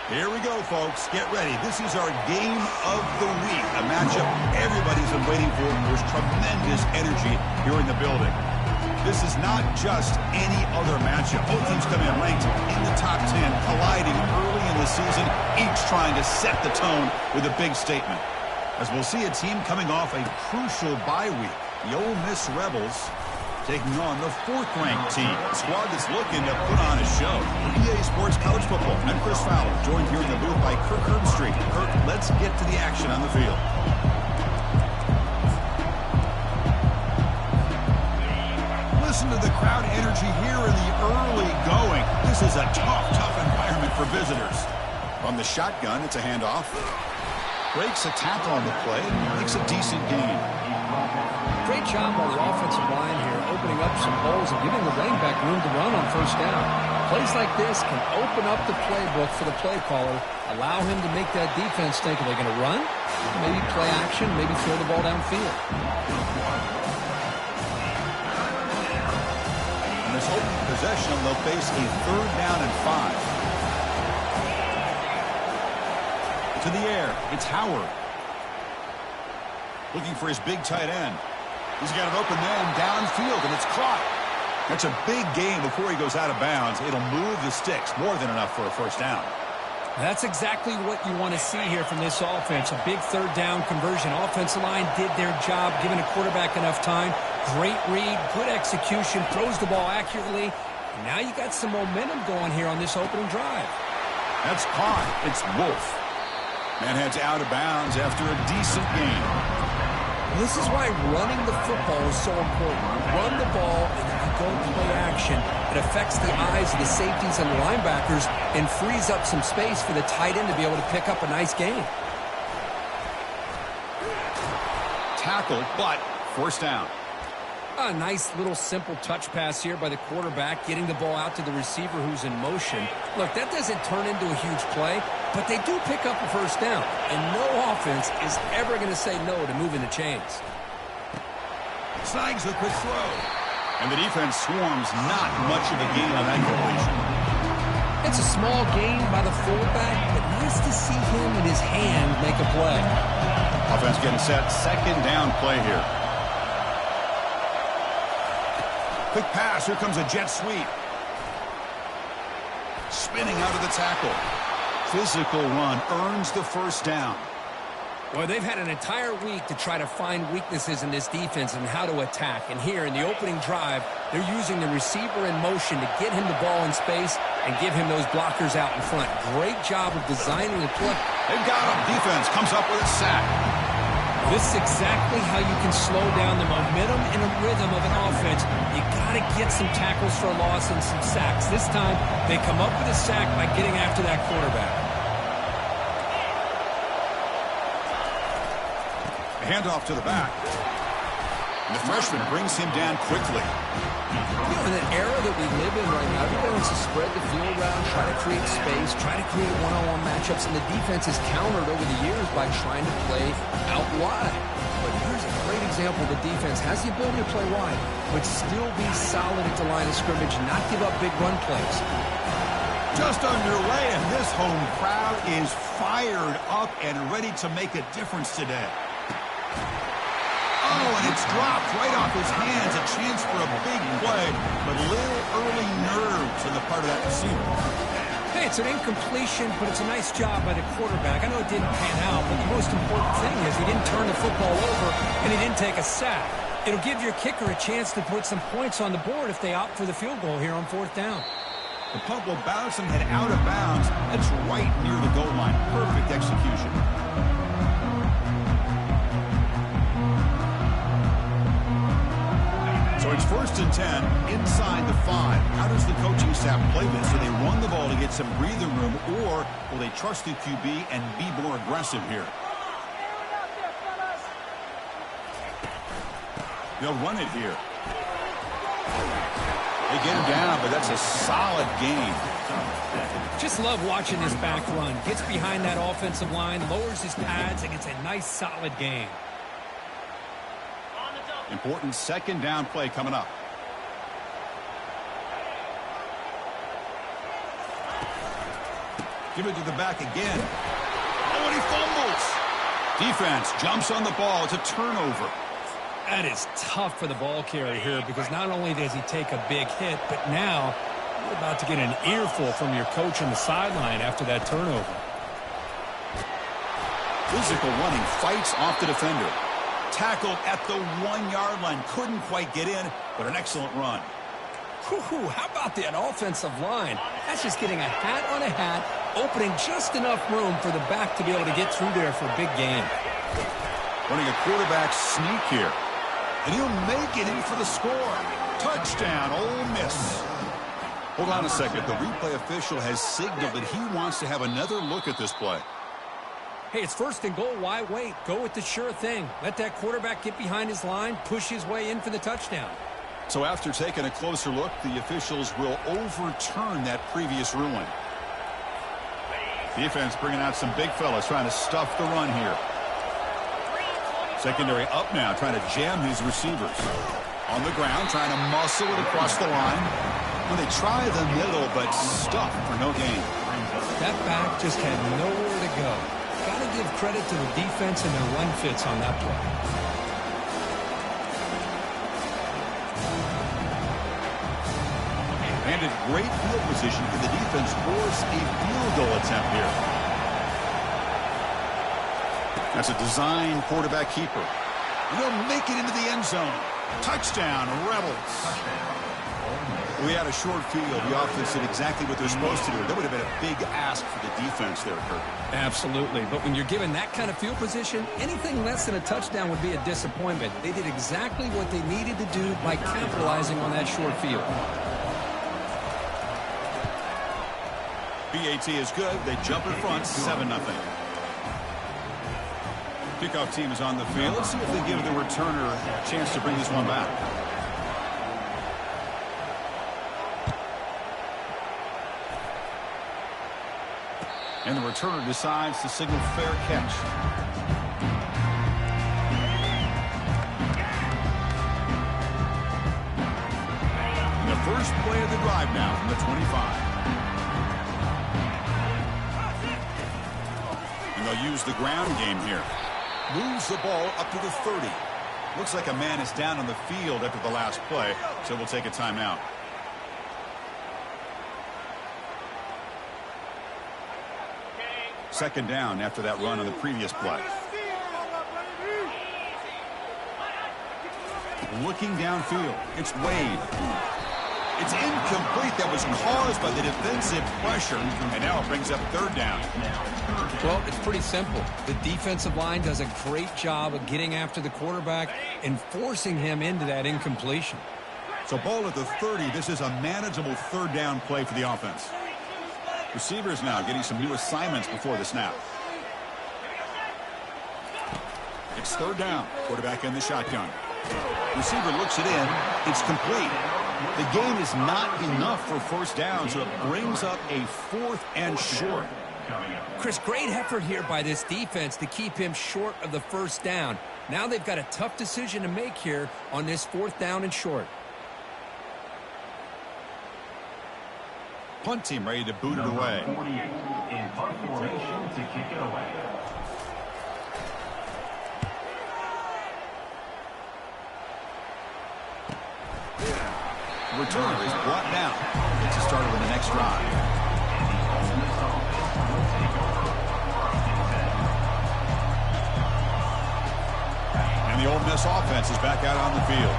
Here we go, folks. Get ready. This is our game of the week, a matchup everybody's been waiting for. There's tremendous energy here in the building. This is not just any other matchup. Both teams come in ranked in the top 10, colliding early in the season, each trying to set the tone with a big statement. As we'll see a team coming off a crucial bye week, the Ole Miss Rebels taking on the fourth-ranked team, a squad that's looking to put on a show. For EA Sports College Football, I'm Chris Fowler, joined here in the booth by Kirk Herbstreit. Kirk, let's get to the action on the field. Listen to the crowd energy here in the early going. This is a tough environment for visitors. From the shotgun, it's a handoff. Breaks a tackle on the play, makes a decent gain. Great job on the offensive line here, opening up some holes and giving the running back room to run on first down. Plays like this can open up the playbook for the play caller, allow him to make that defense think, are they going to run? Maybe play action, maybe throw the ball downfield. On this opening possession, they'll face a 3rd down and 5. To the air, it's Howard. Looking for his big tight end. He's got an open man downfield, and it's caught. That's a big gain before he goes out of bounds. It'll move the sticks, more than enough for a first down. That's exactly what you want to see here from this offense. A big 3rd down conversion. Offensive line did their job, giving a quarterback enough time. Great read, good execution, throws the ball accurately. And now you got some momentum going here on this opening drive. That's caught. It's Wolf. Man heads out of bounds after a decent gain. This is why running the football is so important. You run the ball, and then you go play action. It affects the eyes of the safeties and the linebackers and frees up some space for the tight end to be able to pick up a nice gain. Tackle, but first down. A nice little simple touch pass here by the quarterback, getting the ball out to the receiver who's in motion. Look, that doesn't turn into a huge play, but they do pick up a first down, and no offense is ever going to say no to moving the chains. Snags a quick throw. And the defense swarms, not much of a gain on that completion. It's a small gain by the fullback, but nice to see him and his hand make a play. Offense getting set, 2nd down play here. Quick pass, here comes a jet sweep. Spinning out of the tackle. Physical run earns the first down. Well, they've had an entire week to try to find weaknesses in this defense and how to attack. And here in the opening drive, they're using the receiver in motion to get him the ball in space and give him those blockers out in front. Great job of designing the play. They've got him. Defense comes up with a sack. This is exactly how you can slow down the momentum and a rhythm of an offense. You got to get some tackles for a loss and some sacks. This time, they come up with a sack by getting after that quarterback. A handoff to the back. And the freshman brings him down quickly. You know, in an era that we live in right now, everybody wants to spread the field around, try to create space, try to create one-on-one matchups, and the defense is countered over the years by trying to play out wide. But here's a great example. The defense has the ability to play wide, but still be solid at the line of scrimmage, not give up big run plays. Just underway, and this home crowd is fired up and ready to make a difference today. Oh, and it's dropped right off his hands. A chance for a big play, but a little early nerves on the part of that receiver. Hey, it's an incompletion, but it's a nice job by the quarterback. I know it didn't pan out, but the most important thing is he didn't turn the football over, and he didn't take a sack. It'll give your kicker a chance to put some points on the board if they opt for the field goal here on 4th down. The punt will bounce and head out of bounds. That's right near the goal line. Perfect execution. So it's 1st and 10 inside the 5. How does the coaching staff play this? Do they run the ball to get some breathing room, or will they trust the QB and be more aggressive here? They'll run it here. They get him down, but that's a solid gain. Just love watching this back run. Gets behind that offensive line, lowers his pads, and gets a nice solid gain. Important 2nd down play coming up. Give it to the back again. Oh, and he fumbles. Defense jumps on the ball. It's a turnover. That is tough for the ball carrier here because not only does he take a big hit, but now you're about to get an earful from your coach on the sideline after that turnover. Physical running, fights off the defender. Tackled at the 1-yard line. Couldn't quite get in, but an excellent run. Whew, how about that offensive line? That's just getting a hat on a hat, opening just enough room for the back to be able to get through there for a big gain. Running a quarterback sneak here. And he'll make it in for the score. Touchdown, Ole Miss. Hold on a second. The replay official has signaled that he wants to have another look at this play. Hey, it's 1st and goal. Why wait? Go with the sure thing. Let that quarterback get behind his line, push his way in for the touchdown. So after taking a closer look, the officials will overturn that previous ruling. Defense bringing out some big fellas trying to stuff the run here. Secondary up now, trying to jam his receivers. On the ground, trying to muscle it across the line. Well, they try the middle, but stuff for no gain. That back just had nowhere to go. Got to give credit to the defense and their run fits on that play. Landed great field position for the defense. Force a field goal attempt here. That's a design quarterback keeper. He'll make it into the end zone. Touchdown, Rebels. We had a short field. The offense did exactly what they're supposed to do. That would have been a big ask for the defense there, Kurt. Absolutely. But when you're given that kind of field position, anything less than a touchdown would be a disappointment. They did exactly what they needed to do by capitalizing on that short field. BAT is good. They jump in front, 7-0. Kickoff team is on the field. Let's see if they give the returner a chance to bring this one back. And the returner decides to signal fair catch. And the first play of the drive now from the 25. And they'll use the ground game here. Moves the ball up to the 30. Looks like a man is down on the field after the last play, so we'll take a timeout. Second down after that run on the previous play. Looking downfield. It's Wade. It's incomplete. That was caused by the defensive pressure, and now it brings up 3rd down. Well, it's pretty simple. The defensive line does a great job of getting after the quarterback and forcing him into that incompletion. So ball at the 30. This is a manageable 3rd down play for the offense. Receivers now getting some new assignments before the snap. It's 3rd down. Quarterback in the shotgun. Receiver looks it in. It's complete. The gain is not enough for 1st down, so it brings up a 4th and short. Chris, great effort here by this defense to keep him short of the 1st down. Now they've got a tough decision to make here on this 4th down and short. Punt team ready to boot it away. In punt formation to kick it away. Returner is brought down. Gets us started with the next drive. And the Ole Miss offense is back out on the field.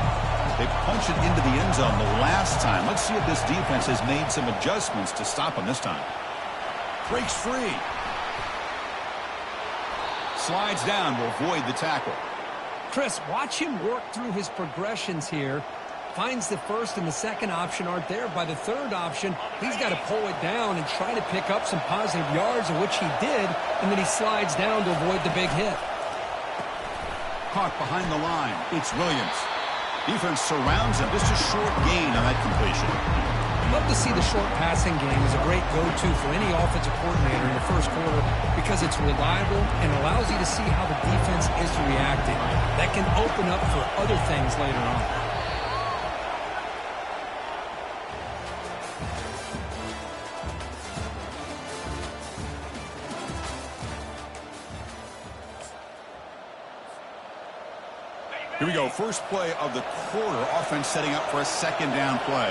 They punch it into the end zone the last time. Let's see if this defense has made some adjustments to stop them this time. Breaks free. Slides down to avoid the tackle. Chris, watch him work through his progressions here. Finds the 1st and the 2nd option aren't there. By the 3rd option, he's got to pull it down and try to pick up some positive yards, of which he did, and then he slides down to avoid the big hit. Caught behind the line. It's Williams. Defense surrounds him. Just a short gain on that completion. Love to see the short passing game as a great go-to for any offensive coordinator in the 1st quarter because it's reliable and allows you to see how the defense is reacting. That can open up for other things later on. Here we go. First play of the quarter. Offense setting up for a second down play.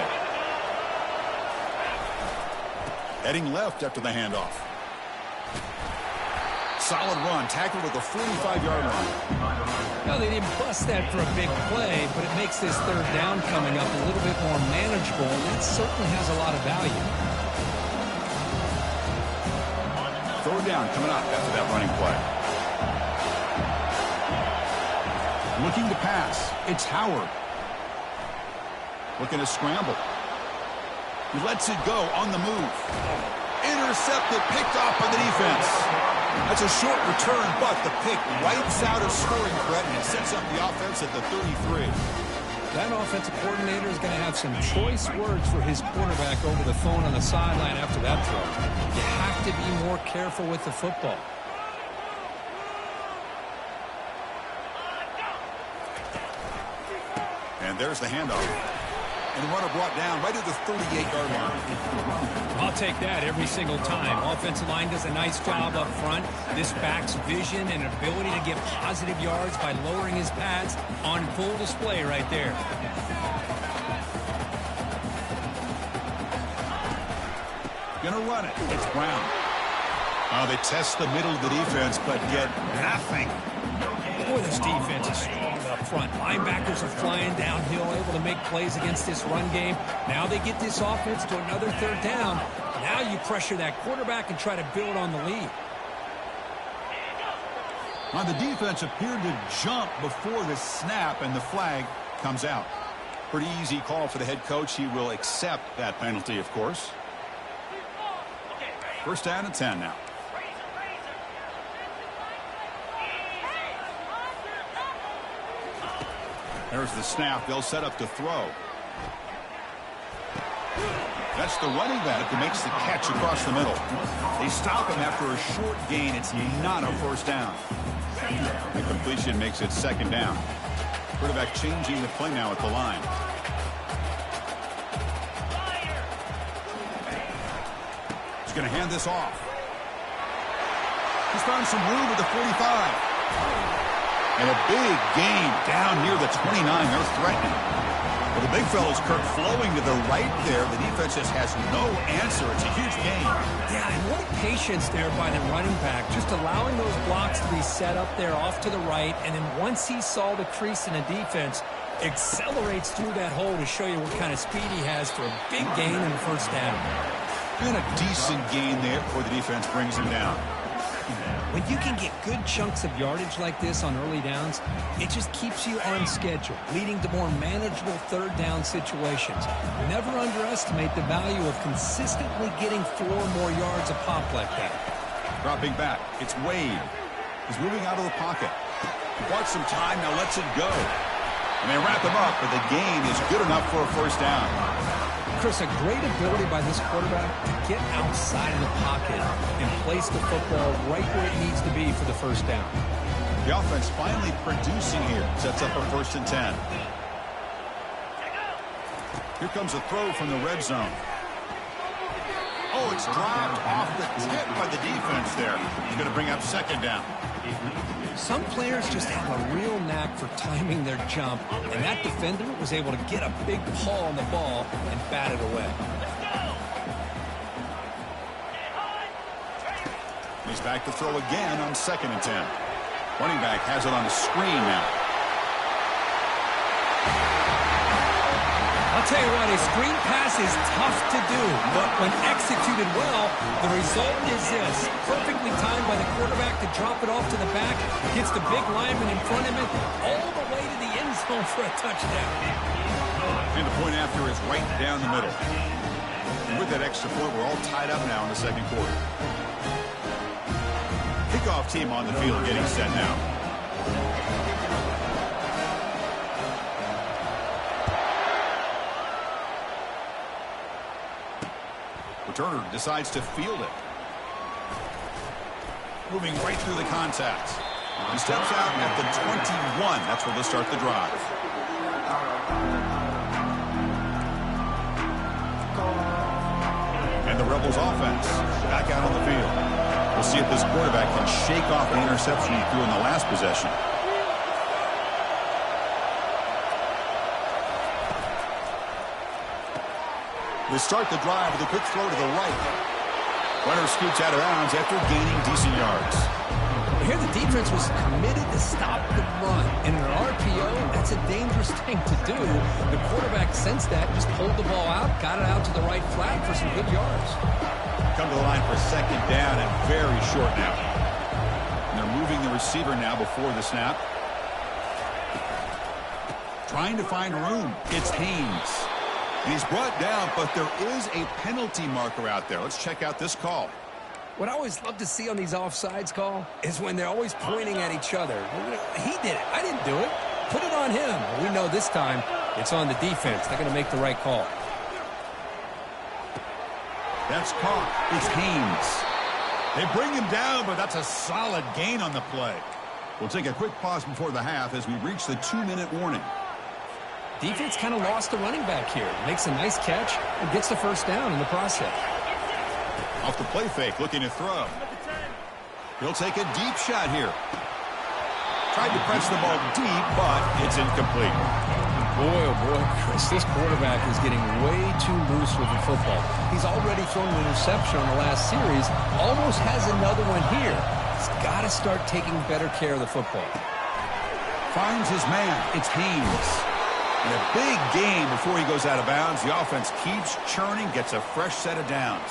Heading left after the handoff. Solid run. Tackled at the 45-yard line. Well, they didn't bust that for a big play, but it makes this third down coming up a little bit more manageable, and that certainly has a lot of value. Third down coming up after that running play. Looking to pass. It's Howard. Looking to scramble. He lets it go on the move. Intercepted, picked off by the defense. That's a short return, but the pick wipes out a scoring threat and it sets up the offense at the 33. That offensive coordinator is going to have some choice words for his quarterback over the phone on the sideline after that throw. You have to be more careful with the football. And there's the handoff. And the runner brought down right at the 38-yard line. I'll take that every single time. Offensive line does a nice job up front. This back's vision and ability to get positive yards by lowering his pads on full display right there. Gonna run it. It's Brown. They test the middle of the defense, but get nothing. Boy, this defense is strong up front. Linebackers are flying downhill, able to make plays against this run game. Now they get this offense to another third down. Now you pressure that quarterback and try to build on the lead. Now the defense appeared to jump before the snap, and the flag comes out. Pretty easy call for the head coach. He will accept that penalty, of course. First down and 10 now. There's the snap. They'll set up to throw. That's the running back who makes the catch across the middle. They stop him after a short gain. It's not a first down. The completion makes it second down. Quarterback changing the play now at the line. He's going to hand this off. He's found some room at the 45. And a big gain down near the 29. They're threatening. Well, the big fellow's Kirk flowing to the right there. The defense just has no answer. It's a huge gain. Yeah, and what patience there by the running back. Just allowing those blocks to be set up there off to the right. And then once he saw the crease in the defense, accelerates through that hole to show you what kind of speed he has for a big gain and first down. And a decent gain there before the defense brings him down. When you can get good chunks of yardage like this on early downs, it just keeps you on schedule, leading to more manageable third down situations. Never underestimate the value of consistently getting 4 more yards a pop like that. Dropping back, it's Wade. He's moving out of the pocket. He bought some time, now lets it go. And they wrap him up, but the gain is good enough for a first down. Chris, a great ability by this quarterback to get outside of the pocket and place the football right where it needs to be for the first down. The offense finally producing here. Sets up a first and 10. Here comes a throw from the red zone. Oh, it's dropped off the tip by the defense there. He's going to bring up second down. Some players just have a real knack for timing their jump, and that defender was able to get a big paw on the ball and bat it away. He's back to throw again on second and 10. Running back has it on the screen now. I'll tell you what, a screen pass is tough to do, but when executed well, the result is this. Perfectly timed by the quarterback to drop it off to the back, gets the big lineman in front of him, all the way to the end zone for a touchdown. And the point after is right down the middle. And with that extra point, we're all tied up now in the second quarter. Kickoff team on the field getting set now. Turner decides to field it. Moving right through the contact. He steps out at the 21. That's where they'll start the drive. And the Rebels offense back out on the field. We'll see if this quarterback can shake off the interception he threw in the last possession. They start the drive with a quick throw to the right. Runner scoots out of bounds after gaining decent yards. Here the defense was committed to stop the run. And in an RPO, that's a dangerous thing to do. The quarterback sensed that, just pulled the ball out, got it out to the right flag for some good yards. Come to the line for second down and very short now. And they're moving the receiver now before the snap. Trying to find room. It's Haynes. And he's brought down, but there is a penalty marker out there. Let's check out this call. What I always love to see on these offsides call is when they're always pointing at each other. He did it. I didn't do it. Put it on him. We know this time it's on the defense. They're going to make the right call. That's caught. It's Haynes. They bring him down, but that's a solid gain on the play. We'll take a quick pause before the half as we reach the 2-minute warning. Defense kind of lost the running back here. Makes a nice catch and gets the first down in the process. Off the play fake, looking to throw. He'll take a deep shot here. Tried to press the ball deep, but it's incomplete. Boy, oh boy, Chris, this quarterback is getting way too loose with the football. He's already thrown an interception on the last series. Almost has another one here. He's got to start taking better care of the football. Finds his man. It's Haynes. And a big gain before he goes out of bounds. The offense keeps churning, gets a fresh set of downs.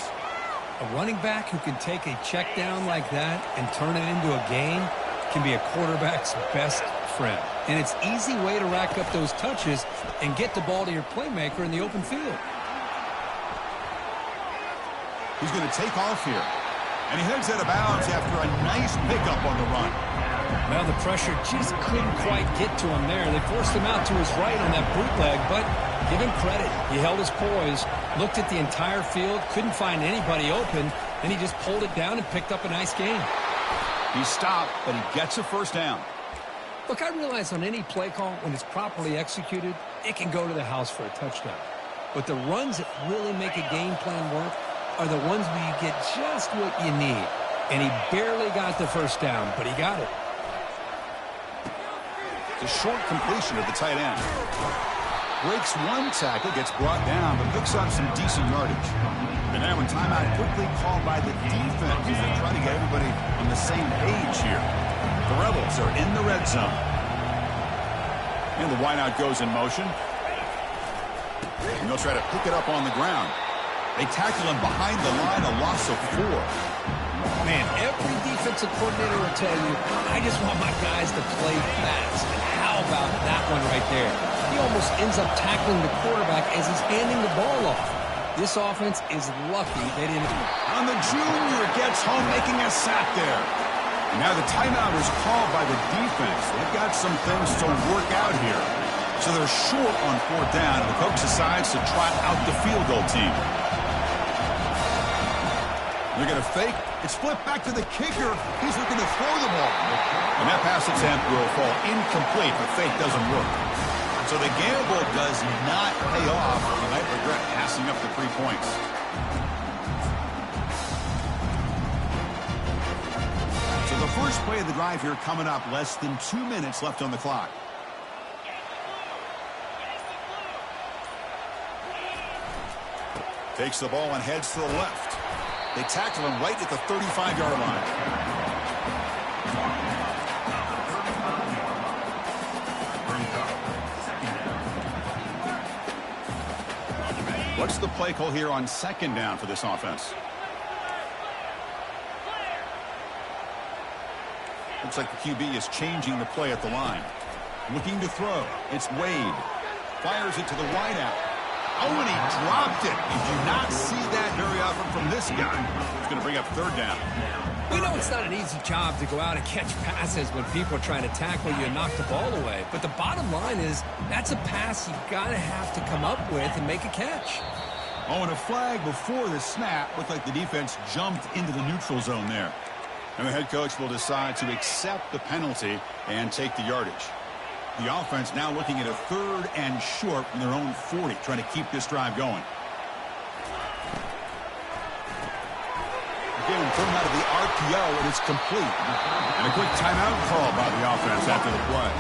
A running back who can take a check down like that and turn it into a gain can be a quarterback's best friend. And it's an easy way to rack up those touches and get the ball to your playmaker in the open field. He's going to take off here. And he heads out of bounds after a nice pickup on the run. Well, the pressure just couldn't quite get to him there. They forced him out to his right on that bootleg, but give him credit. He held his poise, looked at the entire field, couldn't find anybody open, and he just pulled it down and picked up a nice gain. He stopped, but he gets a first down. Look, I realize on any play call, when it's properly executed, it can go to the house for a touchdown. But the runs that really make a game plan work are the ones where you get just what you need. And he barely got the first down, but he got it. It's a short completion of the tight end. Breaks one tackle, gets brought down, but picks up some decent yardage. And now in timeout quickly called by the defense as they try to get everybody on the same page here. The Rebels are in the red zone. And the wideout goes in motion. And they'll try to pick it up on the ground. They tackle him behind the line, a loss of 4. Man, every defensive coordinator will tell you, I just want my guys to play fast. And how about that one right there? He almost ends up tackling the quarterback as he's handing the ball off. This offense is lucky they didn't. On the junior, gets home, making a sack there. And now the timeout is called by the defense. They've got some things to work out here. So they're short on 4th down, and the coach decides to trot out the field goal team. They're going to fake. It's flipped back to the kicker. He's looking to throw the ball. And that pass attempt will fall incomplete. The fake doesn't work. So the gamble does not pay off. You might regret passing up the 3 points. So the first play of the drive here coming up. Less than 2 minutes left on the clock. Takes the ball and heads to the left. They tackle him right at the 35-yard line. What's the play call here on 2nd down for this offense? Looks like the QB is changing the play at the line. Looking to throw. It's Wade. Fires it to the wideout. Oh, and he dropped it. You do not see that very often from this guy. It's going to bring up 3rd down. We know it's not an easy job to go out and catch passes when people are trying to tackle you and knock the ball away. But the bottom line is that's a pass you've got to have to come up with and make a catch. Oh, and a flag before the snap. Looked like the defense jumped into the neutral zone there. And the head coach will decide to accept the penalty and take the yardage. The offense now looking at a 3rd and short from their own 40, trying to keep this drive going. Again, thrown out of the RPO, and it's complete. And a quick timeout call by the offense after the play.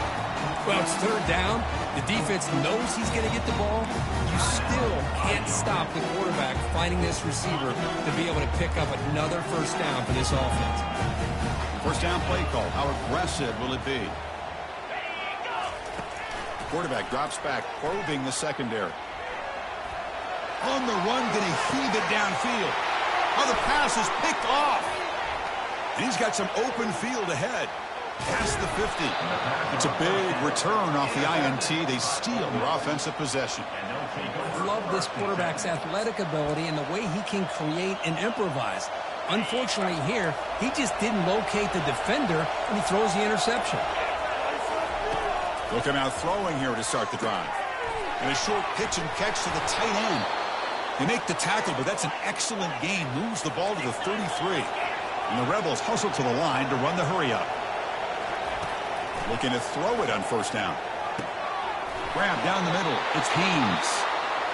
Well, it's third down. The defense knows he's going to get the ball. You still can't stop the quarterback finding this receiver to be able to pick up another first down for this offense. First down play call. How aggressive will it be? Quarterback drops back, probing the secondary. On the run, going to heave it downfield. Oh, the pass is picked off. And he's got some open field ahead. Past the 50. It's a big return off the INT. They steal their offensive possession. I love this quarterback's athletic ability and the way he can create and improvise. Unfortunately here, he just didn't locate the defender and he throws the interception. They'll come out throwing here to start the drive. And a short pitch and catch to the tight end. They make the tackle, but that's an excellent gain. Moves the ball to the 33. And the Rebels hustle to the line to run the hurry up. Looking to throw it on first down. Grab down the middle. It's Haynes.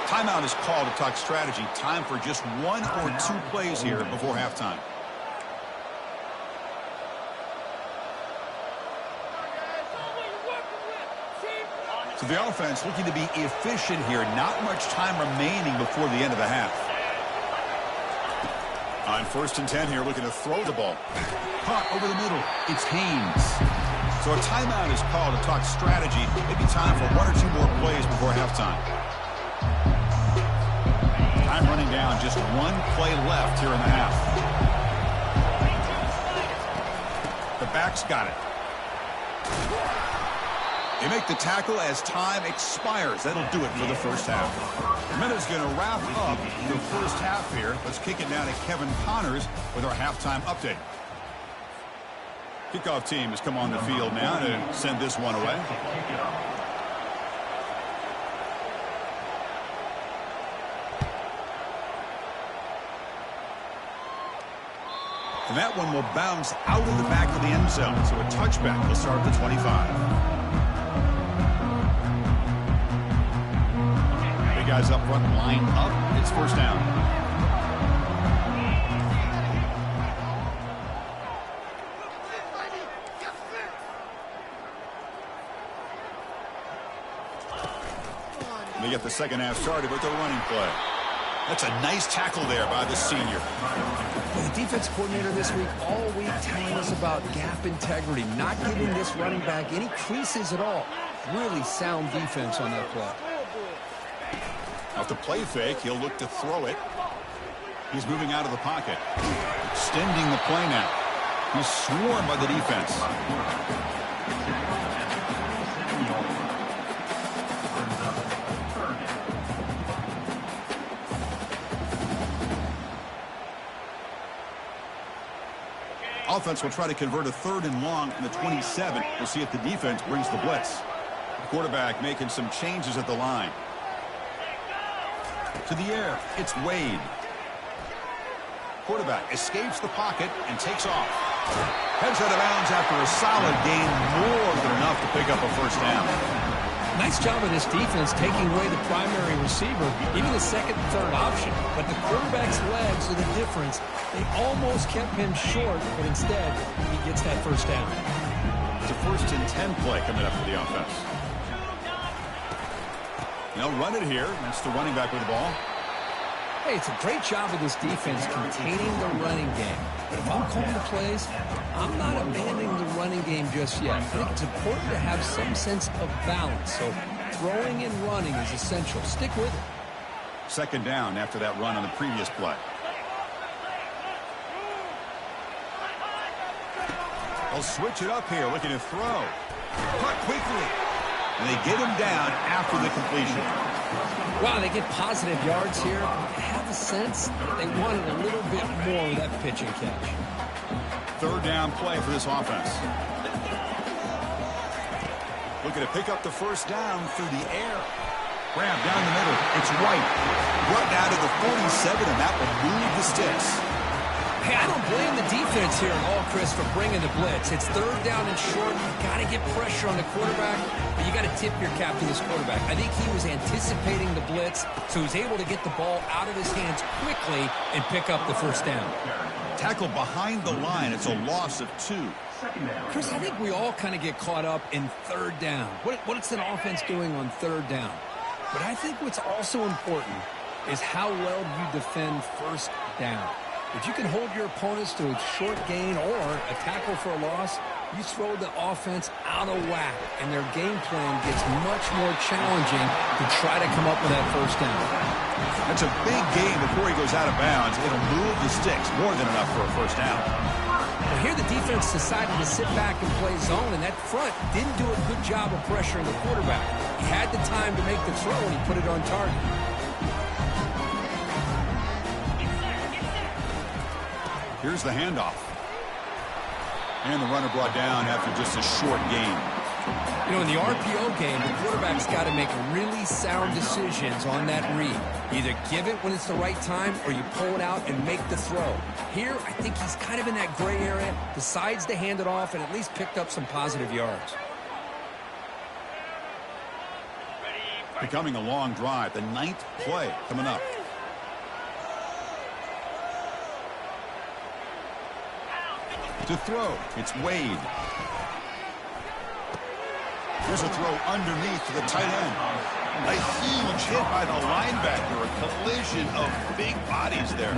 Timeout is called to talk strategy. Time for just 1 or 2 plays here before halftime. So the offense looking to be efficient here. Not much time remaining before the end of the half. On 1st and 10 here, looking to throw the ball. Caught over the middle. It's Haynes. So a timeout is called to talk strategy. Maybe time for 1 or 2 more plays before halftime. Time running down. Just 1 play left here in the half. The back's got it. They make the tackle as time expires. That'll do it for the first half. The minute's going to wrap up the first half here. Let's kick it down to Kevin Connors with our halftime update. Kickoff team has come on the field now to send this one away. And that one will bounce out of the back of the end zone. So a touchback will start at the 25. Guys up front, line up. It's first down. They get the second half started with the running play. That's a nice tackle there by the senior. Well, the defense coordinator this week, all week, telling us about gap integrity, not giving this running back any creases at all. Really sound defense on that play. Off the play fake, he'll look to throw it. He's moving out of the pocket. Extending the play now. He's swarmed by the defense. Offense will try to convert a 3rd and long from the 27. We'll see if the defense brings the blitz. The quarterback making some changes at the line. To the air, it's Wade. Quarterback escapes the pocket and takes off. Heads out of bounds after a solid gain, more than enough to pick up a first down. Nice job of this defense taking away the primary receiver, even the second and third option. But the quarterback's legs are the difference. They almost kept him short, but instead, he gets that first down. It's a 1st and 10 play coming up for the offense. They'll run it here. That's the running back with the ball. Hey, it's a great job of this defense containing the running game. But if I'm calling the plays, I'm not abandoning the running game just yet. I think it's important to have some sense of balance. So throwing and running is essential. Stick with it. Second down after that run on the previous play. They'll switch it up here, looking to throw. Cut quickly. And they get him down after the completion. Wow, they get positive yards here. I have the sense that they wanted a little bit more of that pitch and catch. 3rd down play for this offense. Looking to pick up the first down through the air. Grab down the middle. It's White. Brought down to the 47, and that will move the sticks. Hey, I don't blame the defense here at all, Chris, for bringing the blitz. It's third down and short. You've got to get pressure on the quarterback, but you got to tip your cap to this quarterback. I think he was anticipating the blitz, so he's able to get the ball out of his hands quickly and pick up the first down. Tackle behind the line. It's a loss of 2. Chris, I think we all kind of get caught up in third down. What's an offense doing on third down? But I think what's also important is how well you defend first down. If you can hold your opponents to a short gain or a tackle for a loss, you throw the offense out of whack, and their game plan gets much more challenging to try to come up with that first down. That's a big gain before he goes out of bounds. It'll move the sticks more than enough for a first down. Well, here the defense decided to sit back and play zone, and that front didn't do a good job of pressuring the quarterback. He had the time to make the throw, and he put it on target. Here's the handoff. And the runner brought down after just a short gain. You know, in the RPO game, the quarterback's got to make really sound decisions on that read. Either give it when it's the right time or you pull it out and make the throw. Here, I think he's kind of in that gray area, decides to hand it off and at least picked up some positive yards. Becoming a long drive. The 9th play coming up. To throw, it's Wade. Here's a throw underneath to the tight end. A huge hit by the linebacker. A collision of big bodies there.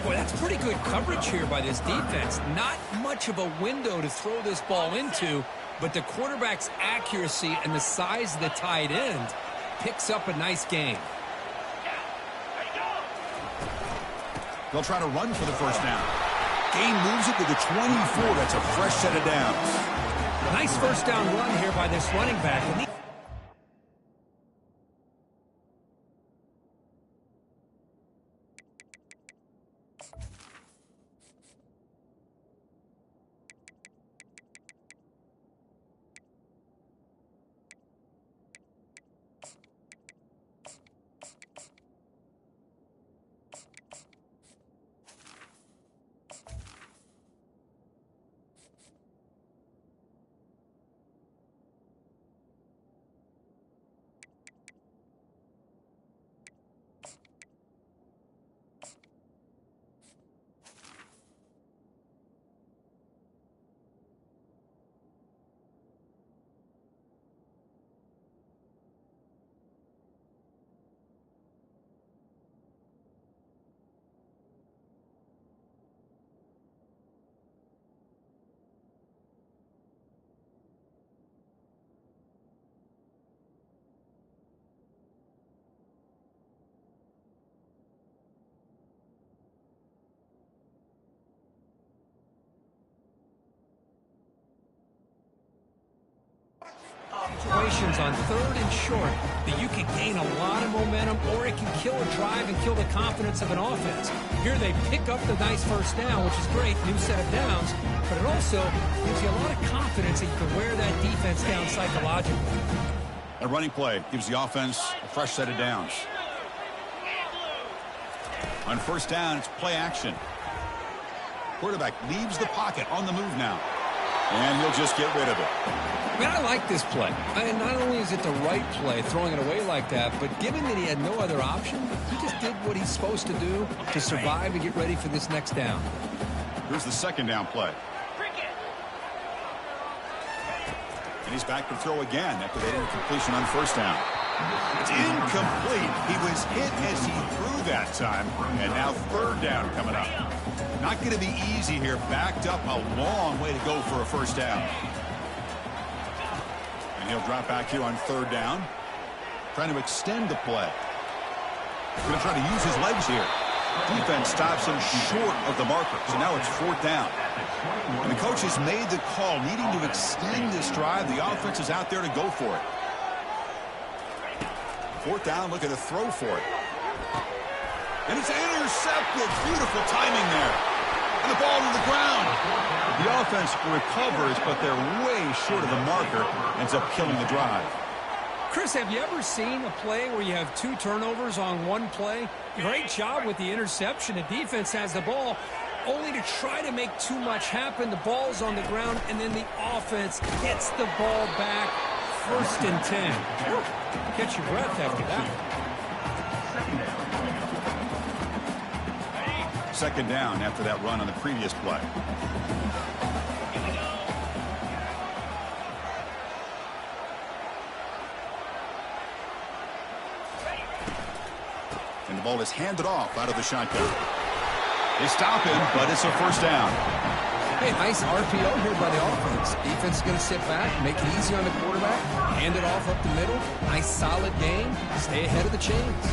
Boy, that's pretty good coverage here by this defense. Not much of a window to throw this ball into, but the quarterback's accuracy and the size of the tight end picks up a nice gain. They'll try to run for the first down. Gain moves it to the 24. That's a fresh set of downs. Nice first down run here by this running back. Situations on third and short that you can gain a lot of momentum, or it can kill a drive and kill the confidence of an offense. Here they pick up the nice first down, which is great, new set of downs, but it also gives you a lot of confidence that you can wear that defense down psychologically. A running play gives the offense a fresh set of downs. On first down, it's play action. Quarterback leaves the pocket on the move now, and he'll just get rid of it. I mean, I like this play. And not only is it the right play, throwing it away like that, but given that he had no other option, he just did what he's supposed to do to survive and get ready for this next down. Here's the second down play. And he's back to throw again after that incompletion on first down. It's incomplete. He was hit as he threw that time. And now third down coming up. Not going to be easy here. Backed up a long way to go for a first down. He'll drop back here on third down. Trying to extend the play. Going to try to use his legs here. Defense stops him short of the marker. So now it's fourth down. And the coach has made the call, needing to extend this drive. The offense is out there to go for it. Fourth down, looking to throw for it. And it's intercepted. Beautiful timing there. And the ball to the ground. The offense recovers, but they're way short of the marker. Ends up killing the drive. Chris, have you ever seen a play where you have 2 turnovers on one play? Great job with the interception. The defense has the ball. only to try to make too much happen. The ball's on the ground, and then the offense gets the ball back. 1st and 10. Catch your breath after that. Second down after that run on the previous play. And the ball is handed off out of the shotgun. They stop him, but it's a 1st down. Hey, nice RPO here by the offense. Defense is going to sit back, make it easy on the quarterback, hand it off up the middle. Nice, solid game. Stay ahead of the chains.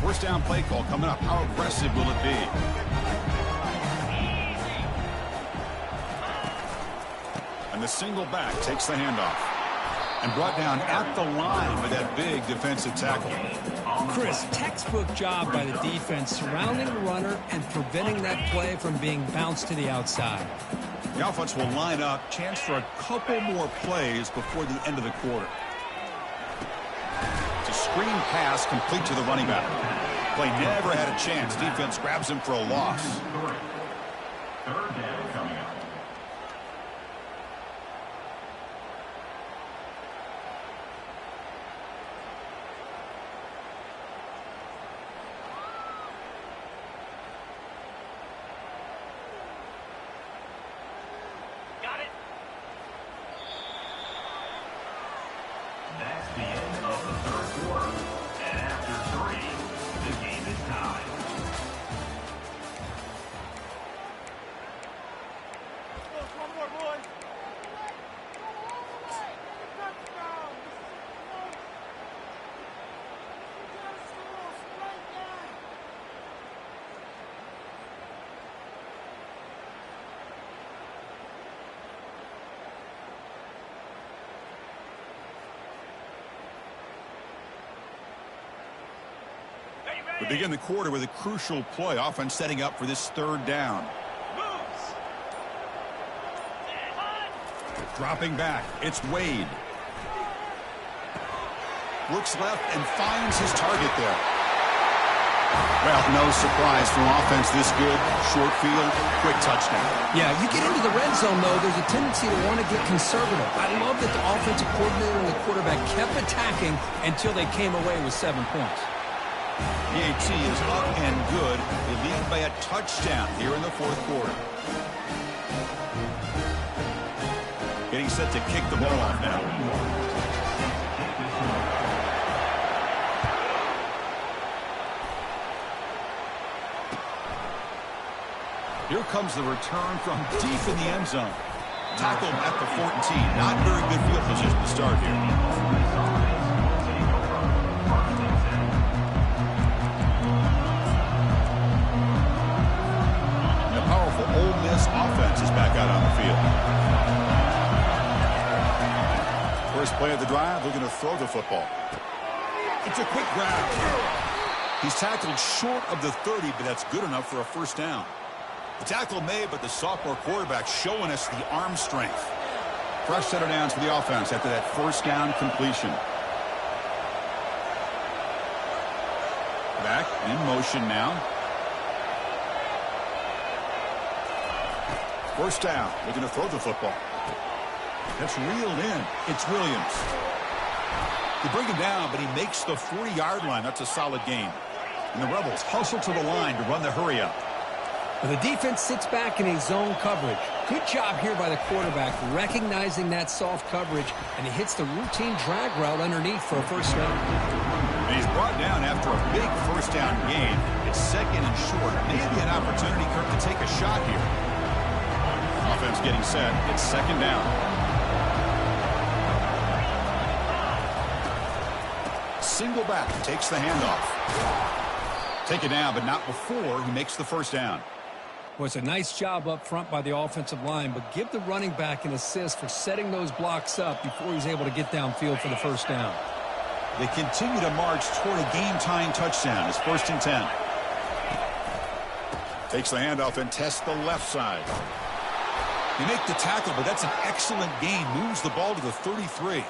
1st down play call coming up. How aggressive will it be? And the single back takes the handoff. And brought down at the line with that big defensive tackle. Chris, textbook job by the defense surrounding the runner and preventing that play from being bounced to the outside. The offense will line up. Chance for a couple more plays before the end of the quarter. It's a screen pass complete to the running back. Play never had a chance. Defense grabs him for a loss. 3rd down coming up. That's the end of the 3rd quarter. And after 3, the game is tied. One more, boys. We begin the quarter with a crucial play. Offense setting up for this 3rd down. Dropping back. It's Wade. Looks left and finds his target there. Well, no surprise from offense this good. Short field, quick touchdown. Yeah, you get into the red zone, though, there's a tendency to want to get conservative. I love that the offensive coordinator and the quarterback kept attacking until they came away with 7 points. PAT is up and good. They lead by a touchdown here in the 4th quarter. Getting set to kick the ball off now. Here comes the return from deep in the end zone. Tackled at the 14. Not very good field position to start here. The powerful Ole Miss offense is back out on the field. First play of the drive, they're going to throw the football. It's a quick grab. He's tackled short of the 30, but that's good enough for a 1st down. The tackle made, but the sophomore quarterback showing us the arm strength. Fresh set of downs for the offense after that 1st down completion. Back in motion now. 1st down. They're going to throw the football. That's reeled in. It's Williams. They bring him down, but he makes the 40-yard line. That's a solid gain. And the Rebels hustle to the line to run the hurry up. Well, the defense sits back in a zone coverage. Good job here by the quarterback, recognizing that soft coverage, and he hits the routine drag route underneath for a 1st down. And he's brought down after a big 1st down gain. It's 2nd and short. Maybe an opportunity, Kirk, to take a shot here. Offense getting set. It's 2nd down. Single back takes the handoff. Take it down, but not before he makes the 1st down. Well, it's a nice job up front by the offensive line, but give the running back an assist for setting those blocks up before he's able to get downfield for the 1st down. They continue to march toward a game-tying touchdown. It's 1st and 10. Takes the handoff and tests the left side. They make the tackle, but that's an excellent gain. Moves the ball to the 33.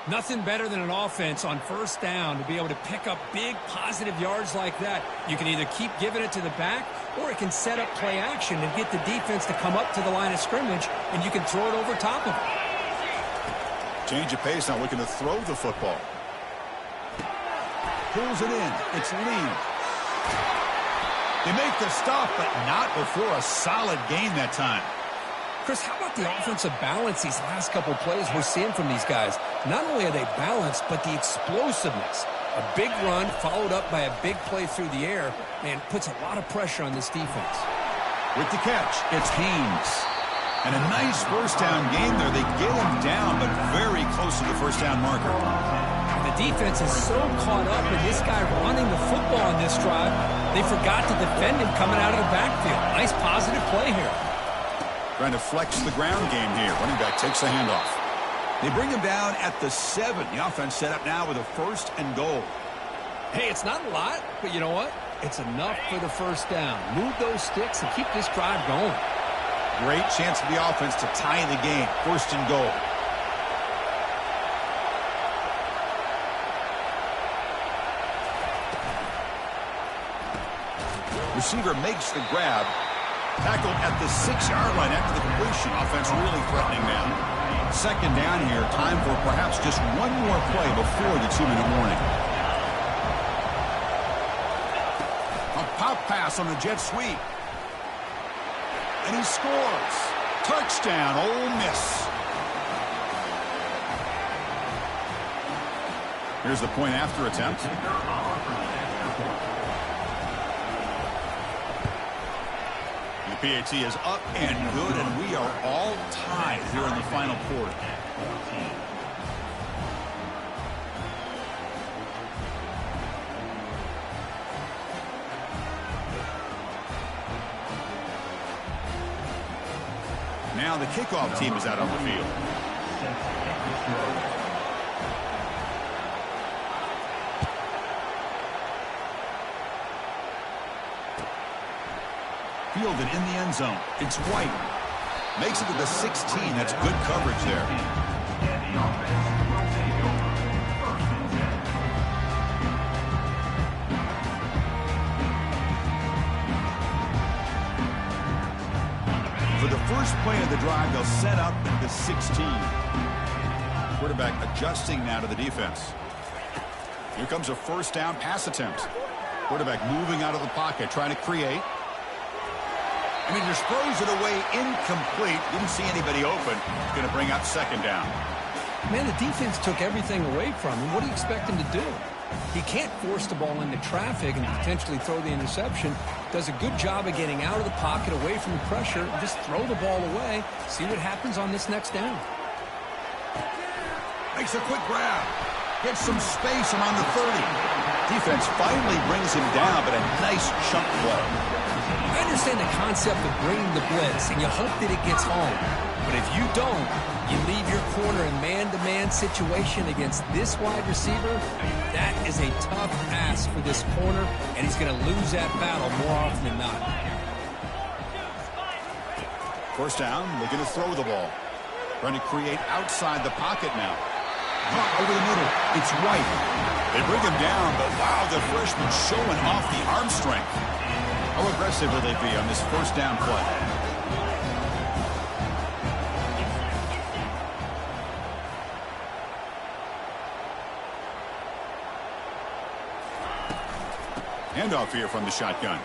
Nothing better than an offense on first down to be able to pick up big positive yards like that. You can either keep giving it to the back, or it can set up play action and get the defense to come up to the line of scrimmage, and you can throw it over top of it. Change of pace now, looking to throw the football. Pulls it in. It's Lee. They make the stop, but not before a solid gain that time. Chris, how about the offensive balance these last couple plays we're seeing from these guys? Not only are they balanced, but the explosiveness. A big run followed up by a big play through the air, and puts a lot of pressure on this defense. With the catch, it's Haynes. And a nice first down gain there. They get him down, but very close to the first down marker. The defense is so caught up in this guy running the football on this drive, they forgot to defend him coming out of the backfield. Nice positive play here. Trying to flex the ground game here. Running back takes the handoff. They bring him down at the 7. The offense set up now with a 1st and goal. Hey, it's not a lot, but you know what? It's enough for the first down. Move those sticks and keep this drive going. Great chance for the offense to tie the game. 1st and goal. Receiver makes the grab. Tackled at the 6-yard line after the completion. Offense really threatening now. 2nd down here. Time for perhaps just one more play before the 2-minute warning. A pop pass on the jet sweep. And he scores. Touchdown, Ole Miss. Here's the point after attempt. The PAT is up and good, and we are all tied here in the final quarter. Now the kickoff team is out on the field. Fielded in the end zone. It's White. Makes it to the 16. That's good coverage there. For the first play of the drive, they'll set up at the 16. Quarterback adjusting now to the defense. Here comes a 1st down pass attempt. Quarterback moving out of the pocket, trying to create. And he just throws it away incomplete. Didn't see anybody open. Going to bring up 2nd down. Man, the defense took everything away from him. What do you expect him to do? He can't force the ball into traffic and potentially throw the interception. Does a good job of getting out of the pocket, away from the pressure, and just throw the ball away. See what happens on this next down. Makes a quick grab. Gets some space around the 30. Defense finally brings him down, but a nice chunk play. I understand the concept of bringing the blitz, and you hope that it gets home. But if you don't, you leave your corner in man-to-man situation against this wide receiver. That is a tough ask for this corner, and he's going to lose that battle more often than not. 1st down, looking to throw the ball. Trying to create outside the pocket now. Over the middle, it's White. They bring him down, but wow, the freshman showing off the arm strength. How aggressive will they be on this 1st down play? Handoff here from the shotgun.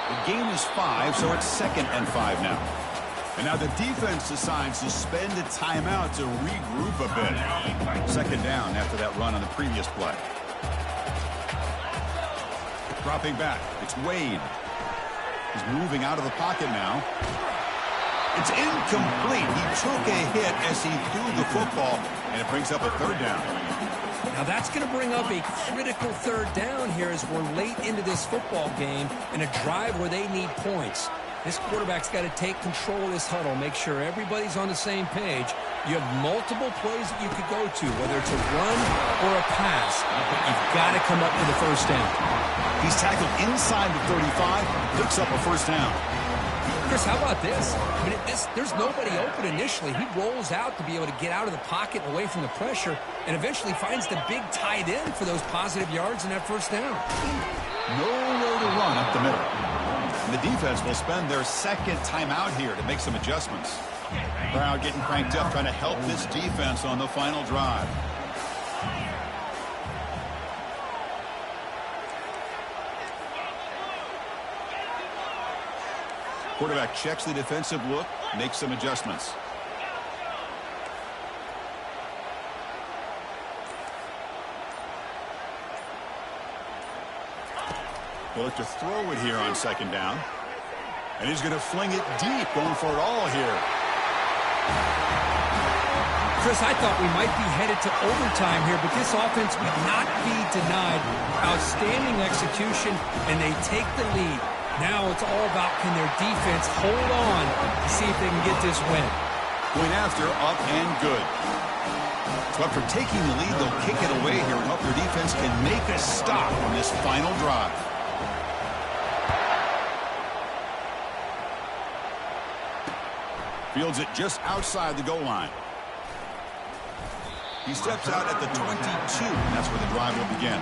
The game is 5, so it's 2nd and 5 now. And now the defense decides to spend a timeout to regroup a bit. 2nd down after that run on the previous play. Dropping back, it's Wade. He's moving out of the pocket now. It's incomplete. He took a hit as he threw the football, and it brings up a 3rd down. Now that's going to bring up a critical 3rd down here as we're late into this football game in a drive where they need points. This quarterback's got to take control of this huddle, make sure everybody's on the same page. You have multiple plays that you could go to, whether it's a run or a pass. But you've got to come up with a 1st down. He's tackled inside the 35, picks up a 1st down. Chris, how about this? I mean, there's nobody open initially. He rolls out to be able to get out of the pocket and away from the pressure and eventually finds the big tight end for those positive yards and that first down. Nowhere to run up the middle. And the defense will spend their second timeout here to make some adjustments. Brown getting cranked up, trying to help this defense on the final drive. Quarterback checks the defensive look, makes some adjustments. He'll look to throw it here on second down. And he's going to fling it deep, going for it all here. Chris, I thought we might be headed to overtime here, but this offense would not be denied. Outstanding execution, and they take the lead. Now it's all about can their defense hold on to see if they can get this win. Going after, up and good. So after taking the lead, they'll kick it away here and hope their defense can make a stop on this final drive. Fields it just outside the goal line. He steps out at the 22. That's where the drive will begin.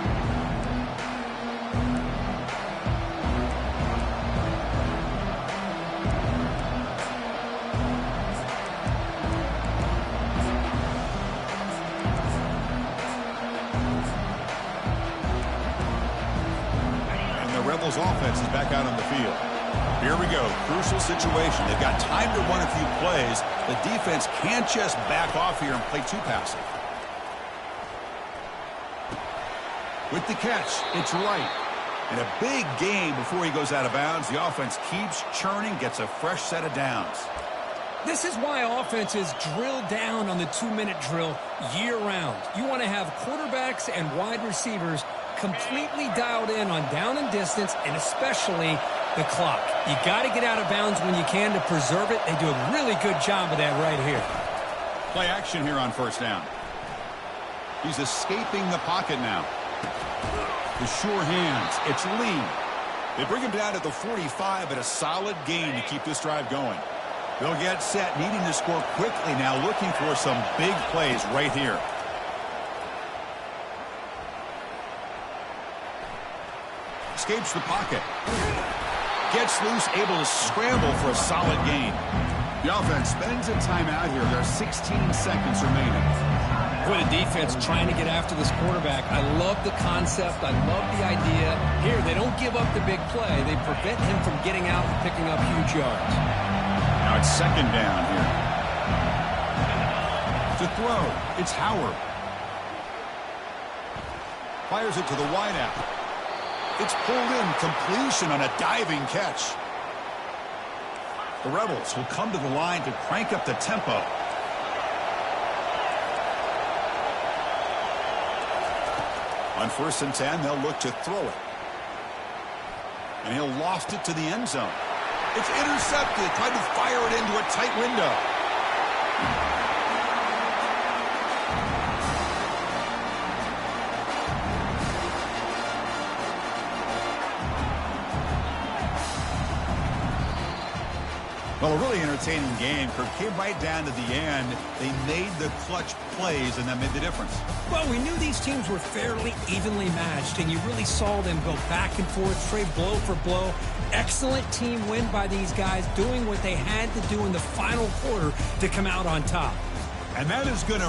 And the Rebels offense is back out on the field. Here we go. Crucial situation. They've got time to run a few plays. The defense can't just back off here and play too passive. With the catch, it's right. And a big gain before he goes out of bounds. The offense keeps churning, gets a fresh set of downs. This is why offenses drill down on the 2-minute drill year-round. You want to have quarterbacks and wide receivers completely dialed in on down and distance, and especially the clock. You got to get out of bounds when you can to preserve it. They do a really good job of that right here. Play action here on first down. He's escaping the pocket now. The sure hands. It's lean. They bring him down at the 45, but a solid gain to keep this drive going. They'll get set, needing to score quickly now, looking for some big plays right here. Escapes the pocket. Gets loose, able to scramble for a solid gain. The offense spends a timeout here. There are 16 seconds remaining. Boy, the defense trying to get after this quarterback. I love the concept. I love the idea. Here, they don't give up the big play. They prevent him from getting out and picking up huge yards. Now it's second down here. To throw, it's Howard. Fires it to the wideout. It's pulled in, completion on a diving catch. The Rebels will come to the line to crank up the tempo. On 1st and 10, they'll look to throw it. And he'll loft it to the end zone. It's intercepted, tried to fire it into a tight window. Well, a really entertaining game. Kirk came right down to the end. They made the clutch plays, and that made the difference. Well, we knew these teams were fairly evenly matched, and you really saw them go back and forth, trade blow for blow. Excellent team win by these guys, doing what they had to do in the final quarter to come out on top. And that is going to